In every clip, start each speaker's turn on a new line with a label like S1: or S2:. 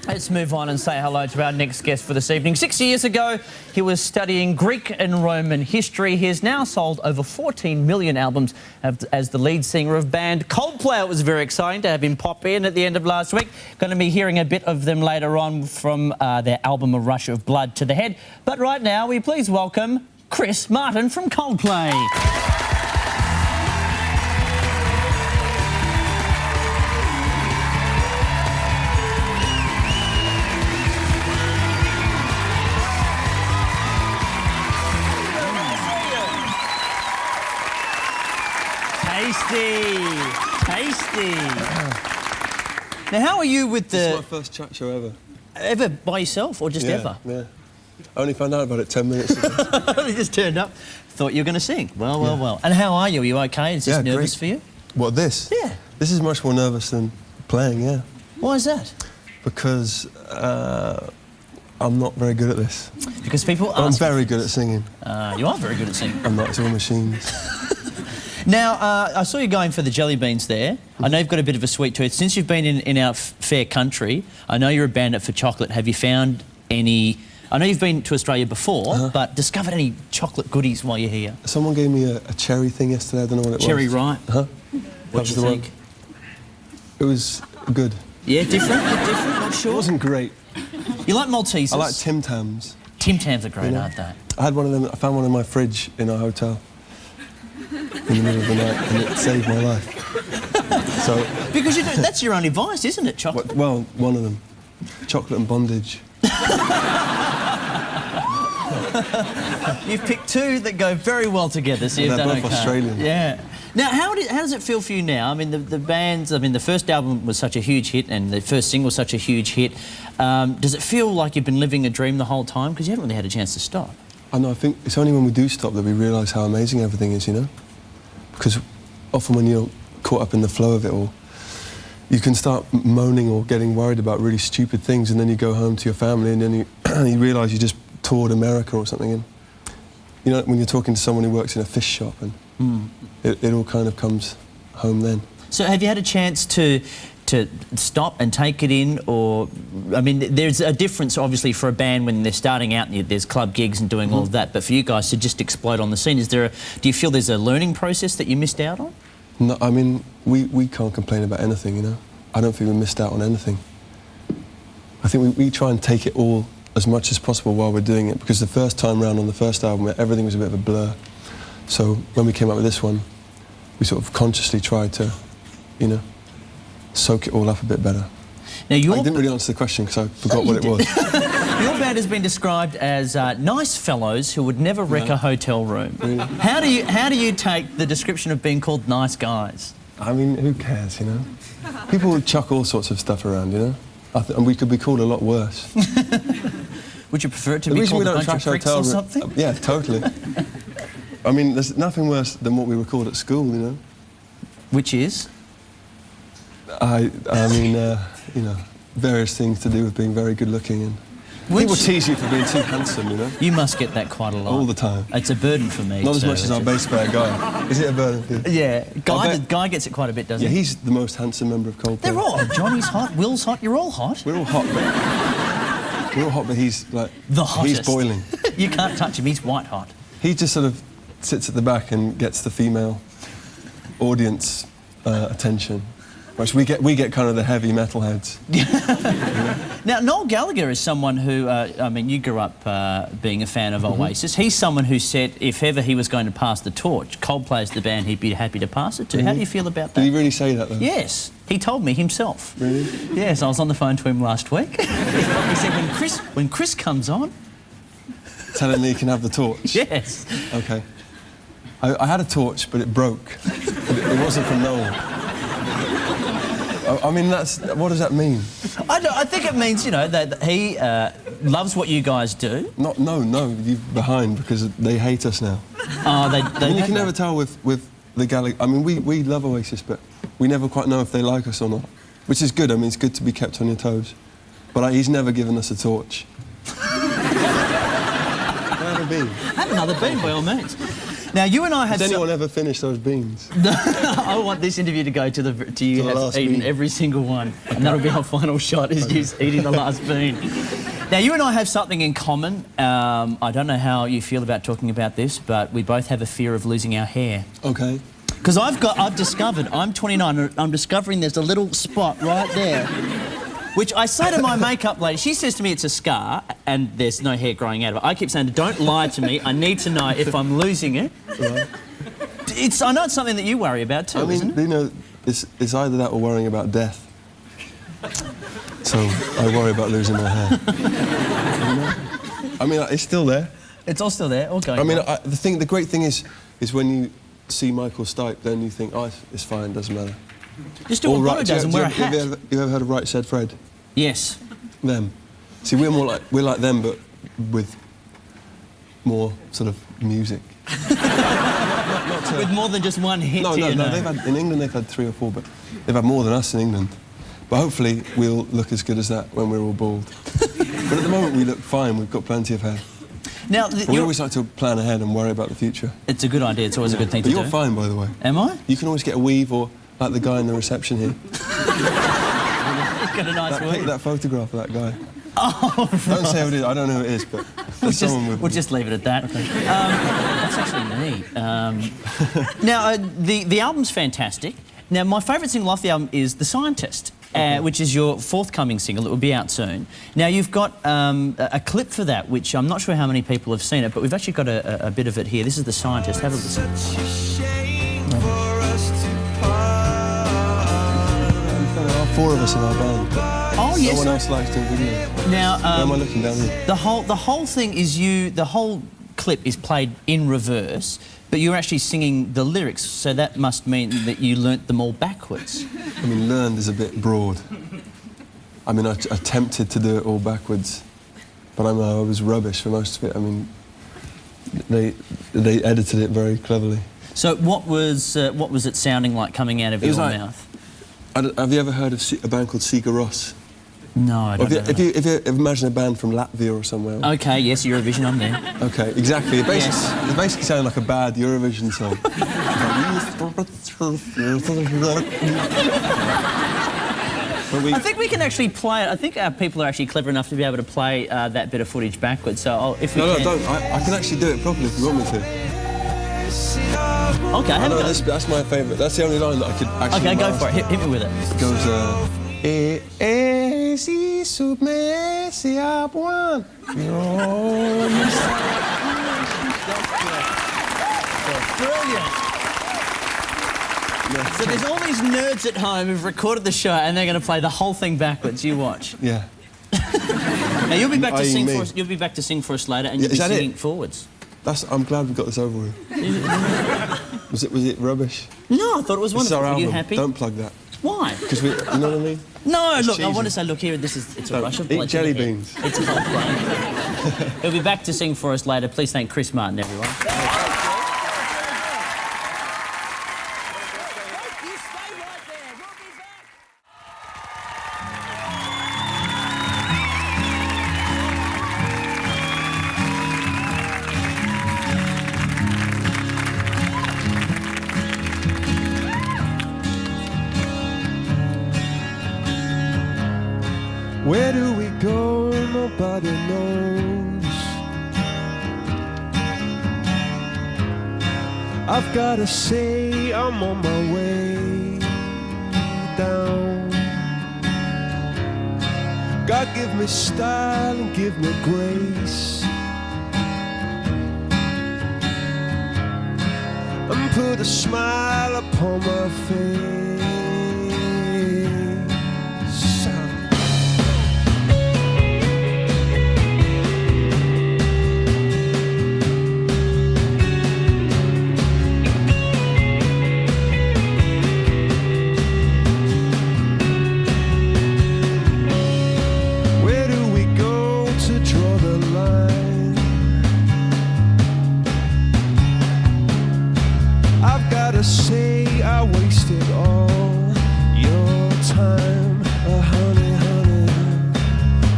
S1: Let's move on and say hello to our next guest for this evening. 6 years ago, he was studying Greek and Roman history. He has now sold over 14 million albums as the lead singer of band Coldplay. It was very exciting to have him pop in at the end of last week. Going to be hearing a bit of them later on from their album A Rush of Blood to the Head. But right now, will you please welcome Chris Martin from Coldplay. Tasty. Now, how are you with the...
S2: This is my first chat show ever.
S1: Ever by yourself or just ever?
S2: Yeah. I only found out about it 10 minutes ago.
S1: You just turned up. Thought you were going to sing. Well. And how are you? Are you okay? Is this nervous for you?
S2: What, this?
S1: Yeah.
S2: This is much more nervous than playing, yeah.
S1: Why is that?
S2: Because I'm not very good at this.
S1: Because people ask...
S2: I'm very good at singing.
S1: You are very good at singing.
S2: I'm not, it's all machines.
S1: Now, I saw you going for the jelly beans there. I know you've got a bit of a sweet tooth. Since you've been in our fair country, I know you're a bandit for chocolate. Have you found any... I know you've been to Australia before, but discovered any chocolate goodies while you're here?
S2: Someone gave me a cherry thing yesterday. I don't know what it was.
S1: Cherry ripe. What do you think?
S2: It was good.
S1: Yeah, different? Not sure?
S2: It wasn't great.
S1: You like Maltesers?
S2: I like Tim Tams.
S1: Tim Tams are great, aren't they?
S2: I had one of them. I found one in my fridge in our hotel in the middle of the night, and it saved my life. So
S1: because that's your only vice, isn't it? Chocolate.
S2: Well, one of them, chocolate and bondage.
S1: You've picked two that go very well together, so you've
S2: They're
S1: done
S2: both
S1: okay.
S2: Australian.
S1: Yeah. Now, how does it feel for you now? I mean, the bands. I mean, the first album was such a huge hit, and the first single was such a huge hit. Does it feel like you've been living a dream the whole time? Because you haven't really had a chance to stop.
S2: I know. I think it's only when we do stop that we realise how amazing everything is. You know, because often when you're caught up in the flow of it all, you can start moaning or getting worried about really stupid things, and then you go home to your family, and then you realise you just toured America or something. And you know, when you're talking to someone who works in a fish shop, and it all kind of comes home then. So
S1: have you had a chance to stop and take it in, or I mean, there's a difference obviously for a band when they're starting out and there's club gigs and doing all of that, but for you guys to just explode on the scene, do you feel there's a learning process that you missed out on?
S2: No, I mean, we can't complain about anything, you know. I don't think we missed out on anything. I think we try and take it all as much as possible while we're doing it, because the first time round on the first album, everything was a bit of a blur. So when we came up with this one, we sort of consciously tried to, you know, soak it all up a bit better. Now, I didn't really answer the question because I forgot what it was.
S1: Your band has been described as nice fellows who would never wreck a hotel room.
S2: Really?
S1: How do you take the description of being called nice guys?
S2: I mean, who cares, you know? People would chuck all sorts of stuff around, you know? And we could be called a lot worse.
S1: Would you prefer it to be called a bunch of pricks or something?
S2: Yeah, totally. I mean, there's nothing worse than what we were called at school, you know?
S1: Which is?
S2: I mean, you know, various things to do with being very good looking, and people tease you for being too handsome, you know?
S1: You must get that quite a lot.
S2: All the time.
S1: It's a burden for me.
S2: Not as much as our bass player, Guy. Is it a burden?
S1: Yeah. Guy gets it quite a bit, doesn't he?
S2: Yeah, he's the most handsome member of Coldplay.
S1: They're all. Johnny's hot, Will's hot, you're all hot.
S2: We're all hot, but he's like...
S1: The hottest.
S2: He's boiling.
S1: You can't touch him, he's white hot.
S2: He just sort of sits at the back and gets the female audience attention. Which we get kind of the heavy metalheads.
S1: Now, Noel Gallagher is someone who, I mean, you grew up being a fan of Oasis. He's someone who said if ever he was going to pass the torch, Coldplay's the band he'd be happy to pass it to. How do you feel about that?
S2: Did he really say that, though?
S1: Yes. He told me himself.
S2: Really?
S1: Yes, I was on the phone to him last week. He said, when Chris comes on...
S2: Tell him he can have the torch?
S1: Yes.
S2: OK. I had a torch, but it broke. It wasn't from Noel. I mean, what does that mean?
S1: I think it means, you know, that he loves what you guys do.
S2: No, you're behind because they hate us now.
S1: Oh, they
S2: I mean, you can never tell with the Gallagher. I mean, we love Oasis, but we never quite know if they like us or not, which is good. I mean, it's good to be kept on your toes. But he's never given us a torch. Have another bean.
S1: Have another bean, by all means. Now, you and I had...
S2: Has anyone ever finished those beans?
S1: I want this interview to go to you
S2: the
S1: have
S2: last
S1: eaten
S2: bean.
S1: every single one. And that'll be our final shot, is you eating the last bean. Now, you and I have something in common. I don't know how you feel about talking about this, but we both have a fear of losing our hair.
S2: Okay.
S1: Because I've discovered, I'm 29, and I'm discovering there's a little spot right there, which I say to my makeup lady, she says to me it's a scar, and there's no hair growing out of it. I keep saying, don't lie to me, I need to know if I'm losing it.
S2: Right.
S1: I know it's something that you worry about too, isn't it?
S2: You know, it's either that or worrying about death. So I worry about losing my hair. I mean, it's still there.
S1: It's all still there, all going
S2: I mean,
S1: on.
S2: the great thing is when you see Michael Stipe, then you think, oh, it's fine, doesn't matter.
S1: Just do what Bono does and wear a hat.
S2: You ever heard of Right Said Fred?
S1: Yes.
S2: Them. See, we're like them, but with more sort of music.
S1: With more than just one hit.
S2: No. In England they've had 3 or 4, but they've had more than us in England. But hopefully we'll look as good as that when we're all bald. But at the moment we look fine. We've got plenty of hair.
S1: Now,
S2: we always like to plan ahead and worry about the future.
S1: It's a good idea. It's always a good thing to do.
S2: But you're fine, by the way.
S1: Am I?
S2: You can always get a weave, or like the guy in the reception here.
S1: Got a nice weave.
S2: That photograph of that guy.
S1: Oh, right.
S2: Don't say who it is. I don't know who it is, but there's someone with
S1: We'll just leave it at that. Okay. That's actually me. Now, the album's fantastic. Now, my favourite single off the album is The Scientist. Which is your forthcoming single. It will be out soon. Now, you've got a clip for that, which I'm not sure how many people have seen it, but we've actually got a bit of it here. This is The Scientist. Have a listen.
S2: There are 4 of us in our band.
S1: Oh, yes.
S2: No one else likes doing video.
S1: Now,
S2: where am I looking down here?
S1: The whole thing is the whole clip is played in reverse, but you're actually singing the lyrics, so that must mean that you learnt them all backwards.
S2: I mean, learned is a bit broad. I mean, I attempted to do it all backwards, but I was rubbish for most of it. I mean, they edited it very cleverly.
S1: So what was it sounding like coming out of your mouth?
S2: Have you ever heard of a band called Sigur Rós?
S1: No, I don't know.
S2: If you imagine a band from Latvia or somewhere.
S1: Okay, yes, Eurovision, I'm there.
S2: Okay, exactly. It basically sounded like a bad Eurovision song.
S1: I think we can actually play it. I think our people are actually clever enough to be able to play that bit of footage backwards. So if we can...
S2: No, don't. I can actually do it properly if you want me to.
S1: Okay, have a go.
S2: That's my favourite. That's the only line that I could actually
S1: Okay, go for it. Hit me with it.
S2: It goes, si subme si abuan.
S1: Brilliant. So there's all these nerds at home who've recorded the show and they're going to play the whole thing backwards. You watch.
S2: Yeah.
S1: Now you'll be back to sing for us. You'll be back to sing for us later, and you'll be singing forwards.
S2: I'm glad we got this over with. Was it rubbish?
S1: No, I thought it was wonderful.
S2: Are
S1: you happy?
S2: Don't plug that.
S1: Why?
S2: Because you know what I mean?
S1: No,
S2: it's
S1: look,
S2: cheesy.
S1: I want to say, look here, it's a rush of blood.
S2: Eat jelly beans.
S1: It's Coldplay. He'll be back to sing for us later. Please thank Chris Martin, everyone.
S2: Where do we go? Nobody knows. I've gotta say I'm on my way down. God give me style and give me grace, and put a smile upon my face. Say I wasted all your time, honey, honey.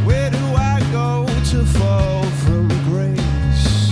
S2: Where do I go to fall from grace?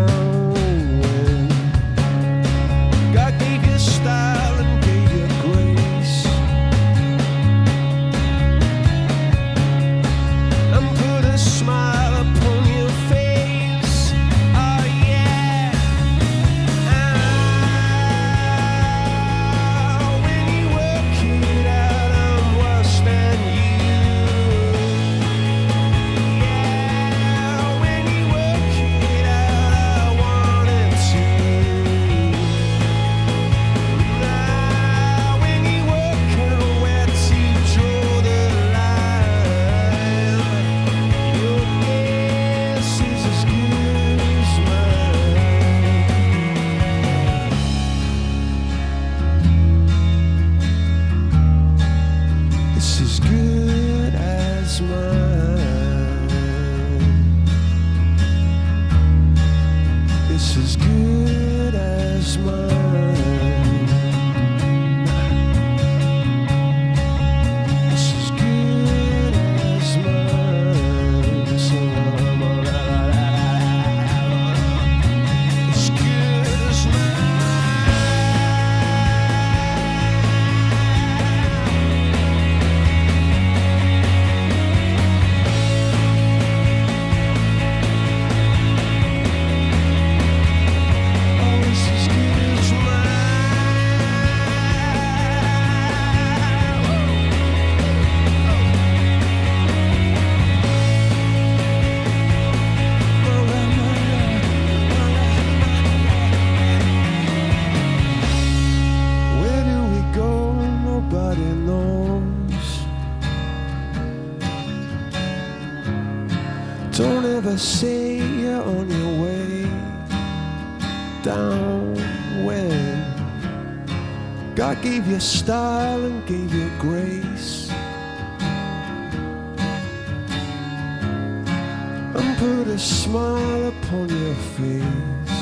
S2: down when God gave you style and gave you grace and put a smile upon your face. Oh yeah. When you work it out, I'm worse than you. Yeah, when you work it out, I wanted to. Now, when you work out where to draw the line, your guess is as good as mine. It's as good as mine. It's as good as mine. It's as good as mine. So it's good as oh, it's as good as mine. Where do we go? Nobody knows. Don't ever say you're on your way down when God gave you style and gave you grace and put a smile upon your face.